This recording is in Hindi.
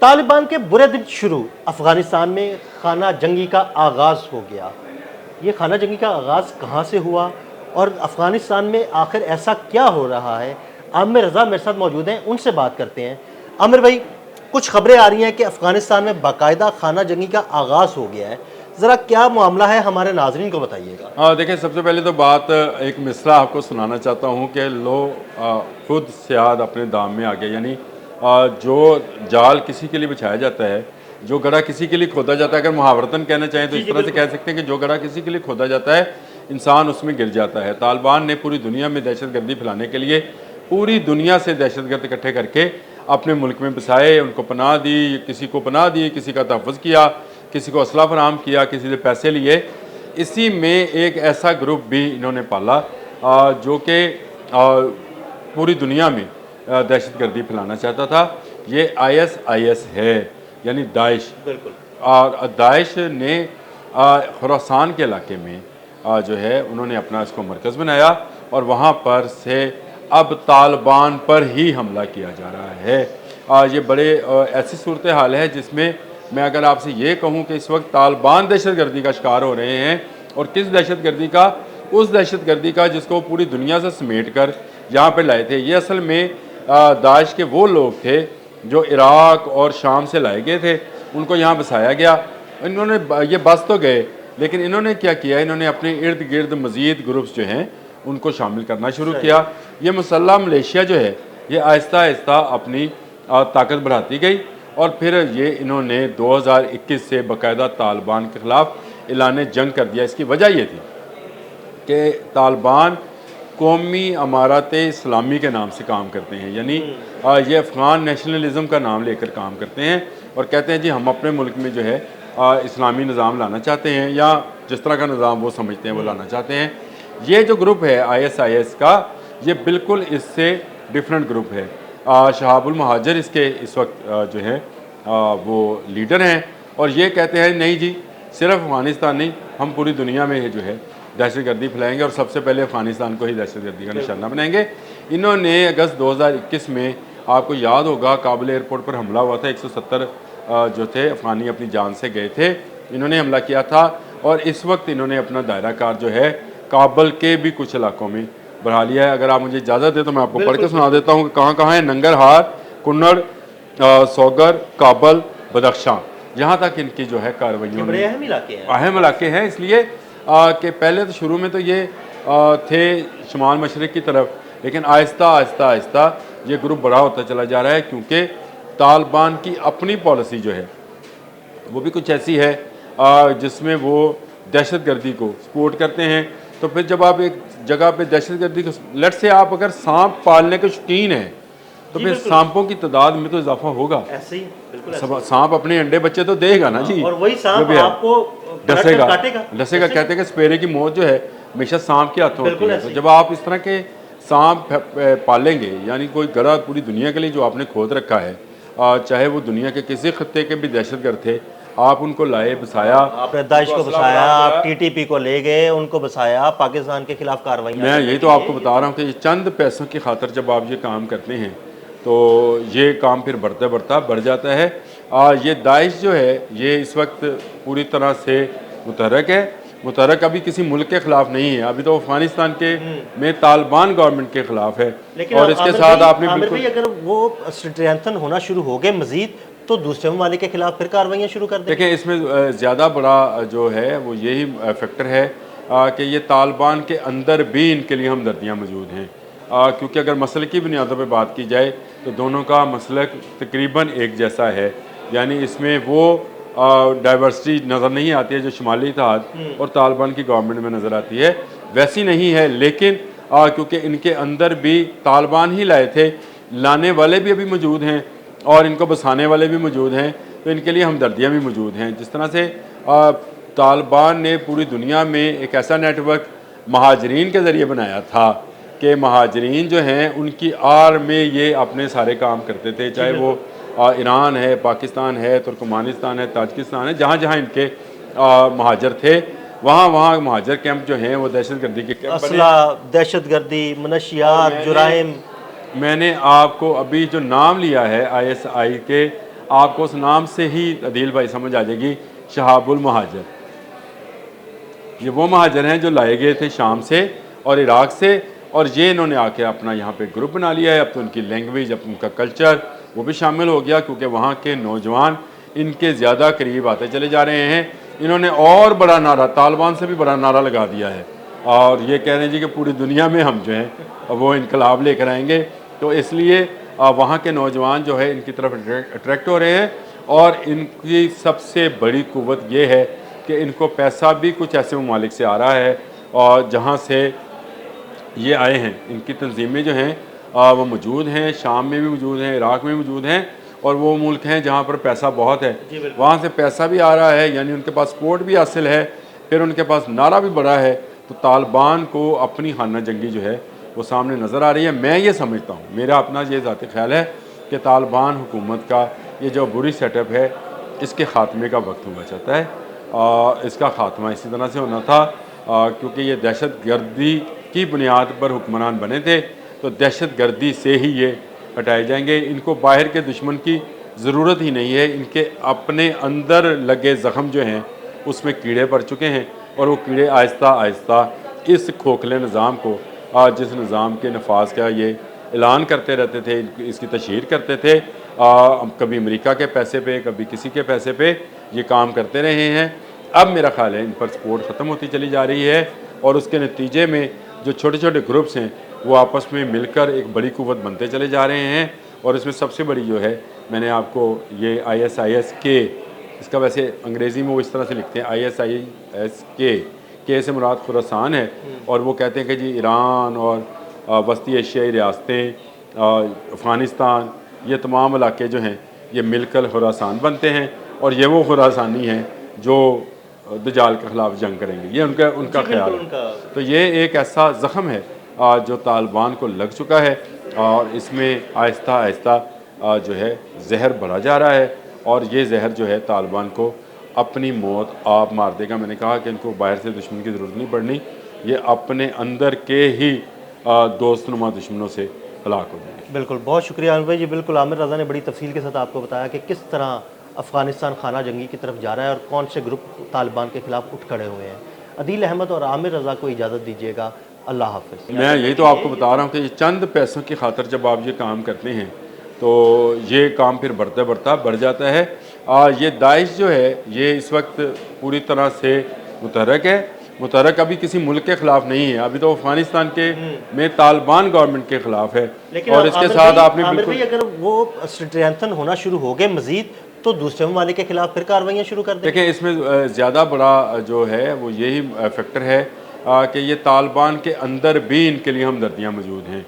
तालिबान के बुरे दिन शुरू, अफगानिस्तान में खाना जंगी का आगाज़ हो गया। ये खाना जंगी का आगाज़ कहाँ से हुआ और अफगानिस्तान में आखिर ऐसा क्या हो रहा है? आमिर रज़ा मेरे साथ मौजूद हैं, उनसे बात करते हैं। आमिर भाई, कुछ खबरें आ रही हैं कि अफगानिस्तान में बाकायदा खाना जंगी का आगाज़ हो गया है। ज़रा क्या मामला है, हमारे नाज़रीन को बताइएगा। हाँ, देखिए, सबसे पहले तो बात एक मिसरा आपको सुनाना चाहता हूँ कि लो खुद सियाद अपने दाम में आ गया। यानी जो जाल किसी के लिए बिछाया जाता है, जो गड़ा किसी के लिए खोदा जाता है, अगर मुहावरतन कहना चाहें तो इस तरह से कह सकते हैं कि जो गड़ा किसी के लिए खोदा जाता है, इंसान उसमें गिर जाता है। तालिबान ने पूरी दुनिया में दहशतगर्दी फैलाने के लिए पूरी दुनिया से दहशतगर्द इकट्ठे करके अपने मुल्क में बसाए, उनको पनाह दी, किसी को पनाह दी, किसी का तहफ़्फ़ुज़ किया, किसी को असला फराहम किया, किसी से पैसे लिए। इसी में एक ऐसा ग्रुप भी इन्होंने पाला जो कि पूरी दुनिया में दहशतगर्दी फैलाना चाहता था। ये ISIS है, यानी दाइश। बिल्कुल। और दाइश ने खुरासान के इलाके में जो है उन्होंने अपना इसको मरकज़ बनाया और वहाँ पर से अब तालिबान पर ही हमला किया जा रहा है। ये बड़े ऐसी सूरत हाल है जिसमें मैं अगर आपसे ये कहूँ कि इस वक्त तालिबान दहशतगर्दी का शिकार हो रहे हैं। और किस दहशतगर्दी का? उस दहशतगर्दी का जिसको पूरी दुनिया से समेट कर यहाँ पर लाए थे। ये असल में दाइश के वो लोग थे जो इराक़ और शाम से लाए गए थे, उनको यहाँ बसाया गया। इन्होंने ये बस तो गए, लेकिन इन्होंने क्या किया, इन्होंने अपने इर्द गिर्द मज़ीद ग्रुप्स जो हैं उनको शामिल करना शुरू किया। ये मुसल्लह मलेशिया जो है ये आहिस्ता आहिस्ता अपनी ताकत बढ़ाती गई और फिर ये इन्होंने 2021 से बाकायदा तालिबान के ख़िलाफ़ ऐलान जंग कर दिया। इसकी वजह ये थी कि तालिबान कौमी अमारत इस्लामी के नाम से काम करते हैं। यानी ये अफ़गान नेशनलिज़म का नाम लेकर काम करते हैं और कहते हैं जी हम अपने मुल्क में जो है इस्लामी निज़ाम लाना चाहते हैं, या जिस तरह का निज़ाम वो समझते हैं वो लाना चाहते हैं। ये जो ग्रुप है ISIS का, ये बिल्कुल इससे डिफरेंट ग्रुप है। शहाबुल महाजर इसके इस वक्त जो है वो लीडर हैं और ये कहते हैं नहीं जी, सिर्फ अफ़गानिस्तान नहीं, हम पूरी दुनिया में जो है दहशतगर्दी फैलाएंगे और सबसे पहले अफ़गानिस्तान को ही दहशतगर्दी का निशाना बनाएंगे। इन्होंने अगस्त 2021 में, आपको याद होगा, काबुल एयरपोर्ट पर हमला हुआ था। 170 जो थे अफ़गानी अपनी जान से गए थे, इन्होंने हमला किया था। और इस वक्त इन्होंने अपना दायरा कार जो है काबुल के भी कुछ इलाकों में बढ़ा लिया है। अगर आप मुझे इजाज़त दें तो मैं आपको पढ़ के सुना देता हूँ कि कहाँ कहाँ है। नंगरहार, कुन्नड़, सौगर, काबुल, बदख्शां, यहाँ तक इनकी जो है कार्रवाइयों में अहम इलाके हैं। इसलिए कि पहले तो शुरू में तो ये थे शुमाल मशरक़ की तरफ, लेकिन आहिस्ता आहिस्ता आहिस्ता ये ग्रुप बड़ा होता चला जा रहा है, क्योंकि तालिबान की अपनी पॉलिसी जो है वो भी कुछ ऐसी है जिसमें वो दहशतगर्दी को सपोर्ट करते हैं। तो फिर जब आप एक जगह पे दहशतगर्दी को, लेट से आप अगर सांप पालने के शौकीन हैं तो फिर सांपों की तादाद में तो इजाफा होगा। ऐसे ही बिल्कुल सांप अपने अंडे बच्चे तो देगा ना जी, और वही सांप आपको डसेगा। डसेगा। कहते हैं कि स्पेरे की मौत जो है हमेशा सांप के हाथों होती है। तो जब आप इस तरह के सांप पालेंगे, यानी कोई गड़ा पूरी दुनिया के लिए जो आपने खोद रखा है, चाहे वो दुनिया के किसी खत्ते के भी दहशतगर्द थे, आप उनको लाए, बसाया, आपने दाइश को बसाया, आप TTP को ले गए, उनको बसाया, पाकिस्तान के खिलाफ कार्रवाई। मैं यही तो आपको बता रहा हूँ कि चंद पैसों की खातर जब आप ये काम करते हैं तो ये काम फिर बढ़ता बढ़ता बढ़ जाता है। ये दाइश जो है ये इस वक्त पूरी तरह से मुतहरक है। मुतहरक अभी किसी मुल्क के ख़िलाफ़ नहीं है, अभी तो अफ़गानिस्तान के में तालिबान गवर्नमेंट के ख़िलाफ़ है। और इसके साथ आपने बिल्कुल, अगर वो स्ट्रेंथन होना शुरू हो गए मज़ीद, तो दूसरे ममालिक के खिलाफ फिर कार्रवाइयाँ शुरू कर दें। देखिए, इसमें ज़्यादा बड़ा जो है वो यही फैक्टर है कि ये तालिबान के अंदर भी इनके लिए हमदर्दियाँ मौजूद हैं। क्योंकि अगर मसले की बुनियादों पर बात की जाए तो दोनों का मसलक तकरीबन एक जैसा है। यानी इसमें वो डाइवर्सिटी नज़र नहीं आती है जो शुमाली इत्तेहाद और तालिबान की गवर्नमेंट में नज़र आती है, वैसी नहीं है। लेकिन क्योंकि इनके अंदर भी तालिबान ही लाए थे, लाने वाले भी अभी मौजूद हैं और इनको बसाने वाले भी मौजूद हैं, तो इनके लिए हमदर्दियाँ भी मौजूद हैं। जिस तरह से तालिबान ने पूरी दुनिया में एक ऐसा नेटवर्क महाजरीन के ज़रिए बनाया था कि महाजरीन जो हैं उनकी आड़ में ये अपने सारे काम करते थे, चाहे वो ईरान है, पाकिस्तान है, तुर्कमानिस्तान है, ताजिकिस्तान है, जहाँ जहाँ इनके महाजर थे वहाँ वहाँ महाजर कैंप जो हैं वो दहशतगर्दी के कैंप बने। दहशतगर्दी, मनशियात, जुराइम। मैंने आपको अभी जो नाम लिया है ISI के, आपको उस नाम से ही अदील भाई समझ आ जाएगी, शहाबुल महाजर। ये वो महाजर हैं जो लाए गए थे शाम से और इराक़ से, और ये इन्होंने आके अपना यहाँ पे ग्रुप बना लिया है। अब तो उनकी लैंग्वेज, अब उनका कल्चर वो भी शामिल हो गया, क्योंकि वहाँ के नौजवान इनके ज़्यादा करीब आते चले जा रहे हैं। इन्होंने और बड़ा नारा, तालिबान से भी बड़ा नारा लगा दिया है, और ये कह रहे हैं जी कि पूरी दुनिया में हम जो हैं वो इनकलाब लेकर आएंगे। तो इसलिए वहाँ के नौजवान जो है इनकी तरफ अट्रैक्ट हो रहे हैं, और इनकी सबसे बड़ी कुव्वत ये है कि इनको पैसा भी कुछ ऐसे ममालिक से आ रहा है, और जहाँ से ये आए हैं इनकी तंजीमें जो हैं वो मौजूद हैं, शाम में भी मौजूद हैं, इराक़ में भी मौजूद हैं, और वो मुल्क हैं जहाँ पर पैसा बहुत है, वहाँ से पैसा भी आ रहा है, यानी उनके पास सपोर्ट भी हासिल है, फिर उनके पास नारा भी बड़ा है। तो तालिबान को अपनी खाना जंगी जो है वो सामने नज़र आ रही है। मैं ये समझता हूँ, मेरा अपना ये ज़ाती ख्याल है कि तालिबान हुकूमत का ये जो बुरी सेटअप है, इसके ख़ात्मे का वक्त हुआ चाहता है। इसका ख़ात्मा इसी तरह से होना था, क्योंकि ये दहशत गर्दी की बुनियाद पर हुक्मरान बने थे, तो दहशत गर्दी से ही ये हटाए जाएंगे। इनको बाहर के दुश्मन की ज़रूरत ही नहीं है, इनके अपने अंदर लगे ज़ख़म जो हैं उसमें कीड़े पड़ चुके हैं, और वो कीड़े आहिस्ता आहिस्ता इस खोखले निज़ाम को, जिस निज़ाम के नफाज का ये ऐलान करते रहते थे, इसकी तशहीर करते थे, कभी अमेरिका के पैसे पे, कभी किसी के पैसे पे ये काम करते रहे हैं। अब मेरा ख्याल है इन पर सपोर्ट ख़त्म होती चली जा रही है, और उसके नतीजे में जो छोटे छोटे ग्रुप्स हैं वो आपस में मिलकर एक बड़ी कुव्वत बनते चले जा रहे हैं। और इसमें सबसे बड़ी जो है, मैंने आपको ये ISIS के, इसका वैसे अंग्रेज़ी में वो इस तरह से लिखते हैं ISIS के से मुराद खुरासान है, और वो कहते हैं कि जी ईरान और वस्ती एशियाई रियासतें, अफ़गानिस्तान, ये तमाम इलाके जो हैं ये मिलकर खुरासान बनते हैं, और ये वो खुरासानी हैं जो दजाल के ख़िलाफ़ जंग करेंगे। ये उनका ख्याल है। तो ये एक ऐसा ज़ख़म है जो तालिबान को लग चुका है, और इसमें आहिस्ता आहिस्ता जो है जहर भरा जा रहा है, और ये जहर जो है तालिबान को अपनी मौत आप मार देगा। मैंने कहा कि इनको बाहर से दुश्मन की ज़रूरत नहीं पड़नी, ये अपने अंदर के ही दोस्तनुमा दुश्मनों से हलाक हो जाएंगे। बिल्कुल, बहुत शुक्रिया आमिर भाई जी। बिल्कुल, आमिर रज़ा ने बड़ी तफसील के साथ आपको बताया कि किस तरह अफ़गानिस्तान खाना जंगी की तरफ जा रहा है और कौन से ग्रुप तालिबान के ख़िलाफ़ उठ खड़े हुए हैं। अदील अहमद और आमिर रज़ा को इजाज़त दीजिएगा। अल्लाह हाफ़िज़। मैं यही तो आपको बता रहा हूँ कि चंद पैसों की खातर जब आप ये काम करते हैं तो ये काम फिर बढ़ता बढ़ता बढ़ जाता है। ये दाइश जो है ये इस वक्त पूरी तरह से मुतहरक है। मुतहरक अभी किसी मुल्क के ख़िलाफ़ नहीं है, अभी तो अफ़गानिस्तान के में तालिबान गवर्नमेंट के ख़िलाफ़ है। और इसके साथ आपने बिल्कुल, अगर वो स्ट्रेंथन होना शुरू हो गए मज़ीद, तो दूसरे ममालिक के ख़िलाफ़ फिर कार्रवाइयाँ शुरू कर दें। देखें, इसमें ज़्यादा बड़ा जो है वो यही फैक्टर है कि ये तालिबान के अंदर भी इनके लिए हमदर्दियाँ मौजूद हैं।